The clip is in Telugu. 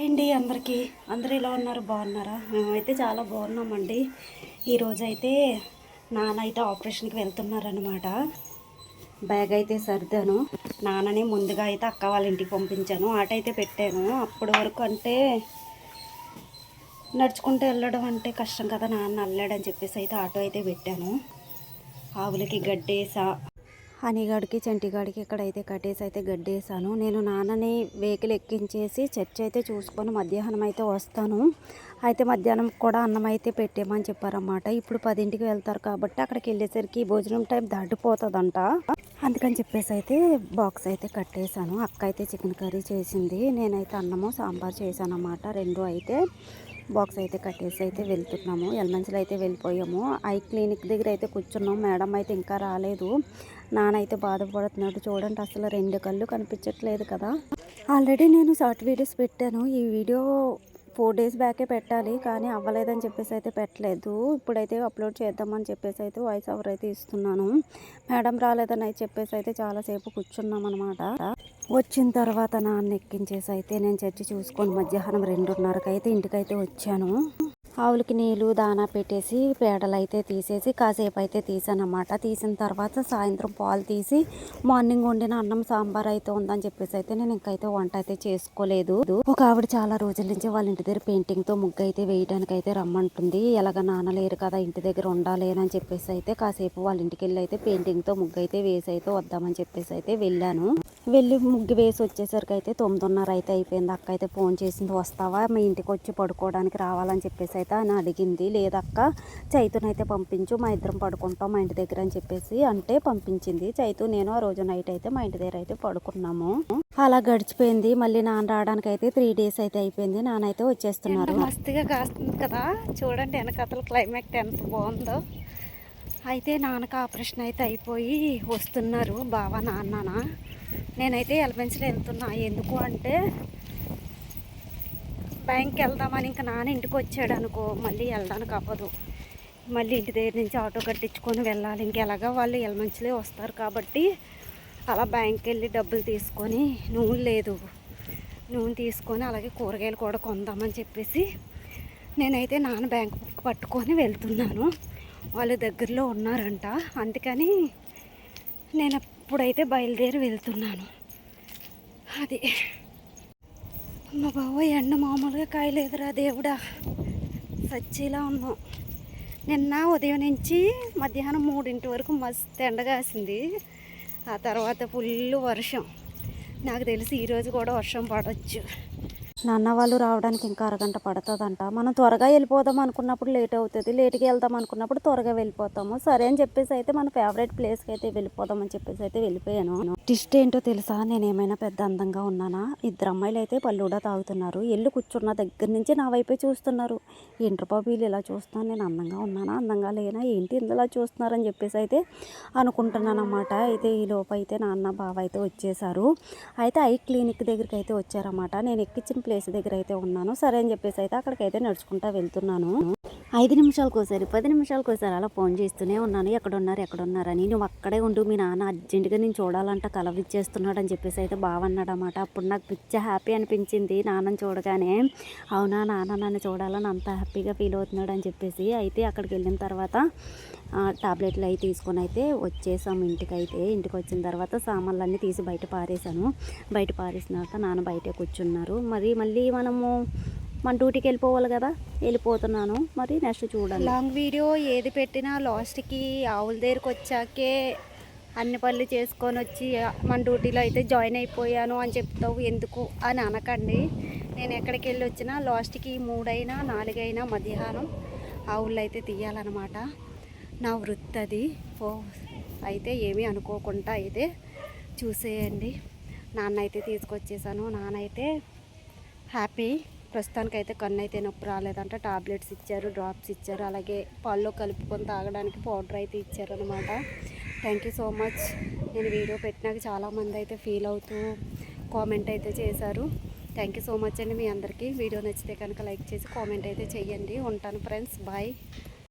హాయ్ అండి అందరికీ. అందరూ ఎలా ఉన్నారు? బాగున్నారా? మేమైతే చాలా బాగున్నామండి. ఈరోజు అయితే నాన్న అయితే ఆపరేషన్కి వెళ్తున్నారనమాట. బ్యాగ్ అయితే సర్దాను. నాన్నని ముందుగా అయితే అక్క వాళ్ళ ఇంటికి పంపించాను. ఆట అయితే పెట్టాను. అప్పటి వరకు అంటే నడుచుకుంటూ వెళ్ళడం అంటే కష్టం కదా, నాన్న వెళ్ళాడని చెప్పేసి అయితే ఆటో అయితే పెట్టాను. ఆవులకి గడ్డేసా, హనీగాడికి చంటిగాడికి ఇక్కడైతే కట్టేసి అయితే గడ్డేసాను. నేను నాన్నని వెహికల్ ఎక్కించేసి చర్చ్ అయితే చూసుకొని మధ్యాహ్నం అయితే వస్తాను. అయితే మధ్యాహ్నం కూడా అన్నం అయితే పెట్టేమని చెప్పారన్నమాట. ఇప్పుడు 10ంటికి వెళ్తారు కాబట్టి అక్కడికి వెళ్ళేసరికి భోజనం టైం దాటిపోతుందంట. అందుకని చెప్పేసి అయితే బాక్స్ అయితే కట్టేశాను. అక్క అయితే చికెన్ కర్రీ చేసింది, నేనైతే అన్నము సాంబార్ చేశాను అన్నమాట. రెండు అయితే బాక్స్ అయితే కట్టేసి అయితే వెళ్తున్నాము. ఎల్మంచిలో అయితే వెళ్ళిపోయాము. ఐ క్లినిక్ దగ్గర అయితే కూర్చున్నాం. మేడం అయితే ఇంకా రాలేదు. నాన్న అయితే బాధపడుతున్నాడు. చూడండి, అసలు 2 కళ్ళు కనిపించట్లేదు కదా. ఆల్రెడీ నేను షార్ట్ వీడియోస్ పెట్టాను. ఈ వీడియో 4 డేస్ బ్యాకే పెట్టాలి, కానీ అవ్వలేదని చెప్పేసి అయితే పెట్టలేదు. ఇప్పుడైతే అప్లోడ్ చేద్దామని చెప్పేసి అయితే వాయిస్ ఓవర్ అయితే ఇస్తున్నాను. మేడం రాలేదని అయితే చెప్పేసి అయితే చాలాసేపు కూర్చున్నాం అనమాట. వచ్చిన తర్వాత నాన్న ఎక్కించేసి అయితే నేను చర్చి చూసుకొని మధ్యాహ్నం 2:30కి అయితే ఇంటికైతే వచ్చాను. ఆవులకి నీళ్ళు దానా పెట్టేసి పేడలు అయితే తీసేసి కాసేపు అయితే తీసానమాట. తీసిన తర్వాత సాయంత్రం పాలు తీసి మార్నింగ్ వండిన అన్నం సాంబార్ అయితే ఉందని చెప్పేసి అయితే నేను ఇంకైతే వంట అయితే చేసుకోలేదు. ఒక ఆవిడ చాలా రోజుల నుంచి వాళ్ళ ఇంటి దగ్గర పెయింటింగ్తో ముగ్గు అయితే వేయడానికి అయితే రమ్మంటుంది. ఎలాగ నాన్న లేరు కదా, ఇంటి దగ్గర ఉండాలి అని చెప్పేసి అయితే కాసేపు వాళ్ళ ఇంటికి వెళ్ళి అయితే పెయింటింగ్తో ముగ్గు అయితే వేసి అయితే వద్దామని చెప్పేసి అయితే వెళ్ళాను. వెళ్ళి ముగ్గు వేసి వచ్చేసరికి అయితే 9:30 అయితే అయిపోయింది. అక్క అయితే ఫోన్ చేసింది, వస్తావా మీ ఇంటికి వచ్చి పడుకోవడానికి రావాలని చెప్పేసి అయితే అని అడిగింది. లేదక్క, చైతునైతే పంపించు, మా ఇద్దరం పడుకుంటాం మా ఇంటి దగ్గర అని చెప్పేసి అంటే పంపించింది. చైతు నేను ఆ రోజు నైట్ అయితే మా ఇంటి దగ్గర అయితే పడుకున్నాము. అలా గడిచిపోయింది. మళ్ళీ నాన్న రావడానికి అయితే 3 డేస్ అయితే అయిపోయింది. నాన్నైతే వచ్చేస్తున్నారు. మస్తుగా కాస్తుంది కదా, చూడండి వెనకతల క్లైమేట్ ఎంత బాగుందో. అయితే నాన్నకు ఆపరేషన్ అయితే అయిపోయి వస్తున్నారు బావ నాన్న. నేనైతే ఎల్బెన్స్లో వెళ్తున్నా. ఎందుకు అంటే బ్యాంక్కి వెళ్దామని. ఇంకా నాన్న ఇంటికి వచ్చాడు అనుకో, మళ్ళీ వెళ్ళడానికి అవ్వదు. మళ్ళీ ఇంటి దగ్గర నుంచి ఆటో కట్టించుకొని వెళ్ళాలి. ఇంకెలాగా వాళ్ళు ఎల్మంచిలే వస్తారు కాబట్టి అలా బ్యాంక్కి వెళ్ళి డబ్బులు తీసుకొని, నూనె తీసుకొని అలాగే కూరగాయలు కూడా కొందామని చెప్పేసి నేనైతే నాన్న బ్యాంక్ బుక్ పట్టుకొని వెళ్తున్నాను. వాళ్ళు దగ్గరలో ఉన్నారంట, అందుకని నేను ఇప్పుడైతే బయలుదేరి వెళ్తున్నాను. అది మా బాబు ఎండ మామూలుగా కాయలేదురా దేవుడా, సచ్చిలా ఉన్నాం. నిన్న ఉదయం నుంచి మధ్యాహ్నం 3 వరకు మస్తు ఎండ కాసింది. ఆ తర్వాత ఫుల్ వర్షం. నాకు తెలిసి ఈరోజు కూడా వర్షం పడవచ్చు. నాన్న వాళ్ళు రావడానికి ఇంకా అరగంట పడుతుందంట. మనం త్వరగా వెళ్ళిపోదాం అనుకున్నప్పుడు లేట్ అవుతుంది, లేట్గా వెళ్దాం అనుకున్నప్పుడు త్వరగా వెళ్ళిపోతాము. సరే అని చెప్పేసి అయితే మన ఫేవరెట్ ప్లేస్కి అయితే వెళ్ళిపోదాం అని చెప్పేసి అయితే వెళ్ళిపోయాను. టిస్ట్ ఏంటో తెలుసా, నేను ఏమైనా పెద్ద అందంగా ఉన్నానా? 2 అమ్మాయిలు అయితే పళ్ళుడా తాగుతున్నారు. ఎల్లు కూర్చున్న దగ్గర నుంచి నా వైపే చూస్తున్నారు. ఏంట్ర బాబు వీళ్ళు ఇలా చూస్తున్నాను, నేను అందంగా ఉన్నానా అందంగా లేనా ఏంటి ఇందులో చూస్తున్నారని చెప్పేసి అయితే అనుకుంటున్నాను అన్నమాట. అయితే ఈ లోపు అయితే నాన్న బావ అయితే వచ్చేసారు. అయితే ఐ క్లినిక్ దగ్గరికి అయితే వచ్చారన్నమాట. నేను ఎక్కించిన ప్లేస్ దగ్గర అయితే ఉన్నాను. సరే అని చెప్పేసి అయితే అక్కడికైతే నడుచుకుంటా వెళ్తున్నాను. 5 నిమిషాలకోసారి 10 నిమిషాలకోసారి అలా ఫోన్ చేస్తూనే ఉన్నాను, ఎక్కడున్నారని. నువ్వు అక్కడే ఉండు, మీ నాన్న అర్జెంటుగా నేను చూడాలంట, కలవరిచ్చేస్తున్నాడు అని చెప్పేసి అయితే బావన్నాడు అన్నమాట. అప్పుడు నాకు పిచ్చ హ్యాపీ అనిపించింది నాన్నని చూడగానే. అవునా, నాన్న నన్ను చూడాలని అంత హ్యాపీగా ఫీల్ అవుతున్నాడు అని చెప్పేసి అయితే అక్కడికి వెళ్ళిన తర్వాత టాబ్లెట్లు అవి తీసుకొని అయితే వచ్చేసాము ఇంటికి. ఇంటికి వచ్చిన తర్వాత సామాన్లన్నీ తీసి బయట పారేసాను. బయట పారేసినాక నాన్న బయటే కూర్చున్నారు. మళ్ళీ మనము మన డ్యూటీకి వెళ్ళిపోవాలి కదా, వెళ్ళిపోతున్నాను. మరి నెక్స్ట్ చూడాలి. లాంగ్ వీడియో ఏది పెట్టినా లాస్ట్కి ఆవుల దగ్గరికి వచ్చాకే అన్ని పనులు చేసుకొని వచ్చి మన డ్యూటీలో అయితే జాయిన్ అయిపోయాను అని చెప్తావు ఎందుకు అని అనకండి. నేను ఎక్కడికి వెళ్ళి వచ్చినా లాస్ట్కి 3 అయినా 4 అయినా మధ్యాహ్నం ఆవులు అయితే తీయాలన్నమాట. నా వృత్తి అది. అయితే ఏమీ అనుకోకుండా అయితే చూసేయండి. నాన్న అయితే తీసుకొచ్చేసాను. నాన్న అయితే హ్యాపీ. ప్రస్తుతానికైతే కన్ను అయితే నొప్పి రాలేదంట. టాబ్లెట్స్ ఇచ్చారు, డ్రాప్స్ ఇచ్చారు, అలాగే పాల్లో కలుపుకొని తాగడానికి పౌడర్ అయితే ఇచ్చారనమాట. Thank you so much. నేను వీడియో పెట్టినాక చాలామంది అయితే ఫీల్ అవుతూ కామెంట్ అయితే చేశారు. థ్యాంక్ యూ సో మచ్ అండి మీ అందరికీ. వీడియో నచ్చితే కనుక లైక్ చేసి కామెంట్ అయితే చెయ్యండి. ఉంటాను ఫ్రెండ్స్, బాయ్.